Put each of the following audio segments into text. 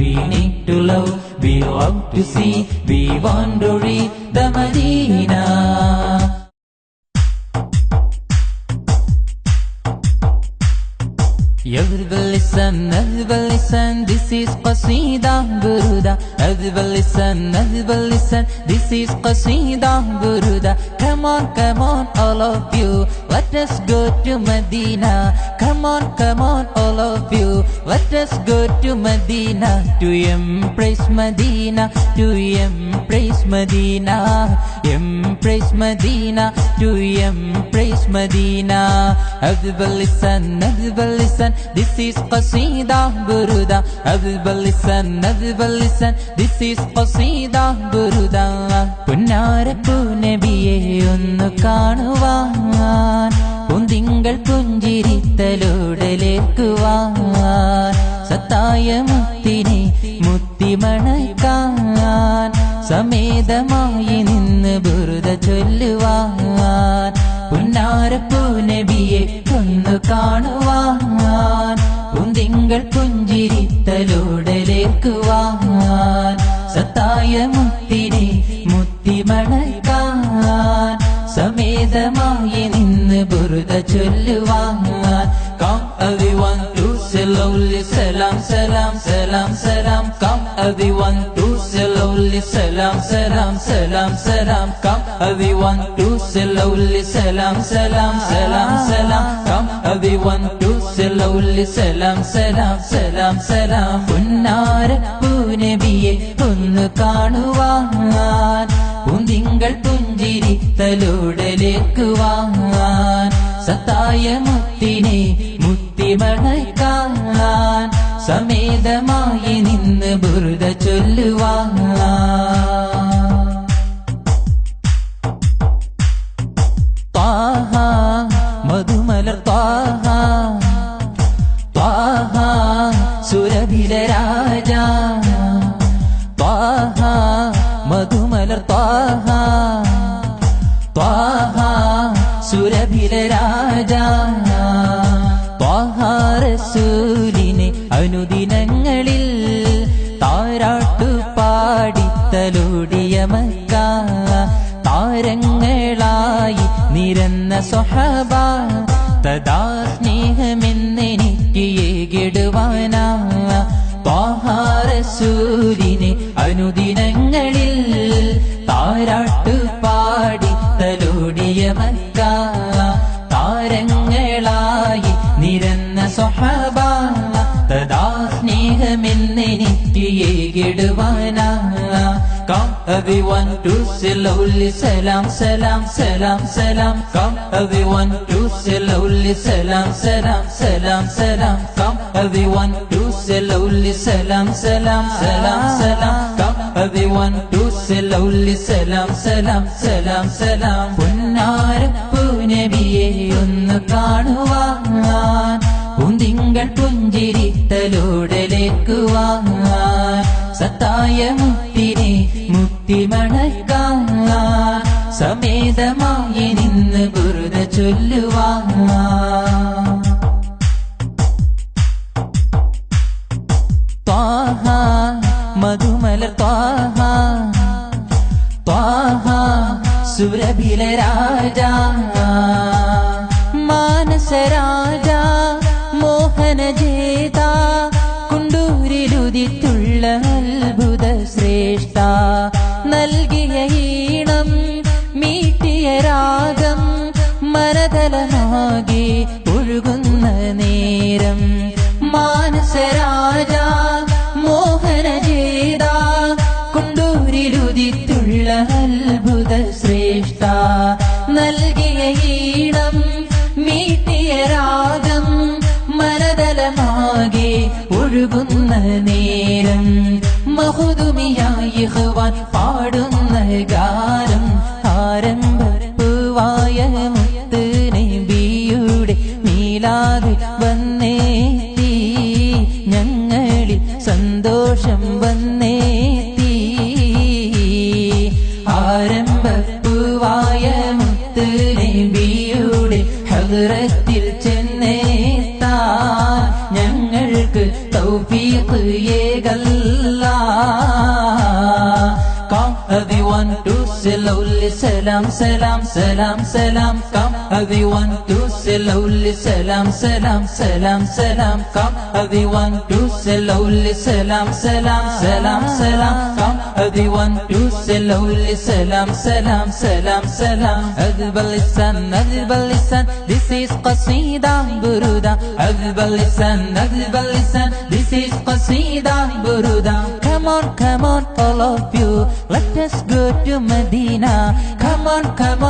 we need to love, we love to see, we want to read the Medina. Everybody listen, this is Qasida Buruda. Everybody listen, this is Qasida Buruda. Come on, all of you, let us go to Medina. Come on, all of you, let us go to Medina. To embrace Medina, to embrace Medina, embrace Medina, to embrace Medina. Everybody listen, this is Qasida Buruda. Everybody listen, this is Qasida Buruda. പുന്നാരപ്പൂ നബിയെ ഒന്ന് കാണുവാൻ, പൂന്തിങ്കൾ പുഞ്ചിരിത്തലോടലേൽക്കുവാൻ, സത്തായ മുത്തിനെ മുത്തിമണക്കാൻ, സമേതമായി നിന്ന് ബുറുദ ചൊല്ലുവാൻ. പുന്നാരപ്പൂ നബിയെ ഒന്ന് കാണുവാൻ, പൂന്തിങ്കൾ പുഞ്ചിരിത്തലോടലേൽക്കുവാൻ, സത്തായ മുത്തിനെ മുത്തിമണക്കാൻ, സമേതമായി നിന്ന് ബുറുദ ചൊല്ലുവാൻ. Come everyone to say lovely salam, salam, salam, salam. Come everyone to say lovely salam, salam, salam, salam. Come everyone to say lovely salam, salam, salam, salam. Come everyone to say lovely salam, salam, salam, salam. പുന്നാരപ്പൂ നബിയെ ഒന്ന് കാണുവാൻ, പൂന്തിങ്കൾ പുഞ്ചിരിത്തലോടലേൽക്കുവാൻ, സത്തായ മുത്തിനെ മുത്തിമണക്കാൻ, സമേതമായി നിന്ന് ബുറുദ ചൊല്ലുവാൻ. ത്വാഹ മധുമലർ ത്വാഹ, ത്വാഹ സുരഭില രാജ, ത്വാഹ മധുമലർ ത്വാഹ, ത്വാഹ സുരഭില രാജ. ത്വാഹ റസൂലിനെ അനുദിനങ്ങളിൽ താരാട്ടു പാടിത്തലോടിയ Mecca, താരങ്ങളായി നിരന്ന സ്വഹബ, തദാ സ്നേഹമെന്നെനിക്ക് ഏകിടുവാനാ. Thwaha റസൂലിനെ അനുദിനങ്ങളിൽ താരാട്ടു പാടിത്തലോടിയ Mecca, താരങ്ങളായി നിരന്ന സ്വഹബ, തദാ സ്നേഹമെന്നെനിക്ക് ഏകിടുവാനാ. Come everyone to say lovely salam, salam, salam, salam. Come everyone to say lovely salam, salam, salam, salam. Come everyone to say lovely salam, salam, salam, salam. Come everyone to say lovely salam, salam, salam, salam. പുന്നാരപ്പൂ നബിയെ ഒന്ന് കാണുവാൻ, പൂന്തിങ്കൾ പുഞ്ചിരിത്തലോടലേൽക്കുവാൻ, സത്തായ മുത്തിനെ മുത്തിമണക്കാൻ, സമേതമായി നിന്ന് ബുറുദ ചൊല്ലുവാൻ. ത്വാഹ മധുമലർ ത്വാഹ, ത്വാഹ സുരഭില രാജ, മാനസരാജ മോഹന ജേത, കുണ്ടൂരിലുദിത്തുള്ള അത്ഭുത ശ്രേഷ്ഠ, നൽകിയ ഈണം മീട്ടിയ രാഗം, മനതലമാകെ ഒഴുകുന്ന നേരം. മാനസരാജ മോഹന ജേത, കുണ്ടൂരിലുദിത്തുള്ള അത്ഭുത ശ്രേഷ്ഠ, നൽകിയ ഈണം മീട്ടിയ രാഗം, മനതലമാകെ ഒഴുകുന്ന നേരം. മഹുദുമിയായി ഖുർആൻ പാടുന്ന ഗാനം, ആരംഭപ്പൂവായ മുത്ത് നബിയുടെ മീലാദ് വന്നേത്തി, ഞങ്ങളിൽ സന്തോഷം വന്നേത്തി. ആരംഭപ്പൂവായ മുത്ത് നബിയുടെ ഹദ്റത്തിൽ ചെന്നേത്താൻ ഞങ്ങൾക്ക് തൗഫീഖ് ഏകല്ലാ. Come everyone to say loudly salam salam salam salam. Come everyone to say loudly salam salam salam salam. Come everyone to say loudly salam salam salam salam. Come everyone to say loudly salam salam salam salam. أذب اللسان أذب اللسان, this is قصيدة برودة. أذب اللسان أذب اللسان, this is قصيدة برودة. Come on all of you, let us go to Medina. Come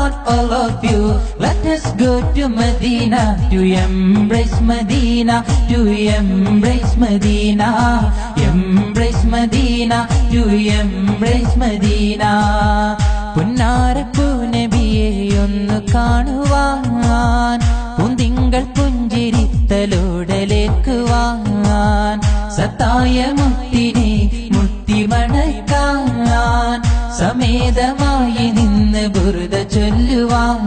on all of you, let us go to Medina. To embrace Medina, to embrace Medina. Embrace Medina, to embrace Medina. പുന്നാരപ്പൂ നബിയെ ഒന്ന് കാണുവാൻ, പൂന്തിങ്കൾ പുഞ്ചിരിത്തലോടലേക്കുവാൻ, സത്തായ മുത്തിനെ മുത്തിമണക്കാൻ, സമേതമായി നിന്ന് ബുർദ ചൊല്ലുവാൻ.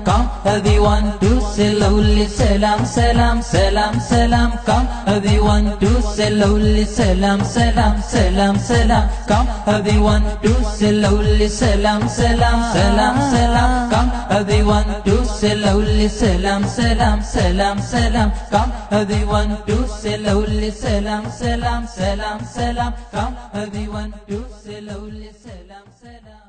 Come everyone to say loudly salam salam salam salam. Come everyone to say loudly salam salam salam salam. Come everyone to say loudly salam salam salam salam. Come everyone to say loudly salam salam salam salam. Come everyone to say loudly salam salam salam salam. Come everyone to say loudly salam salam.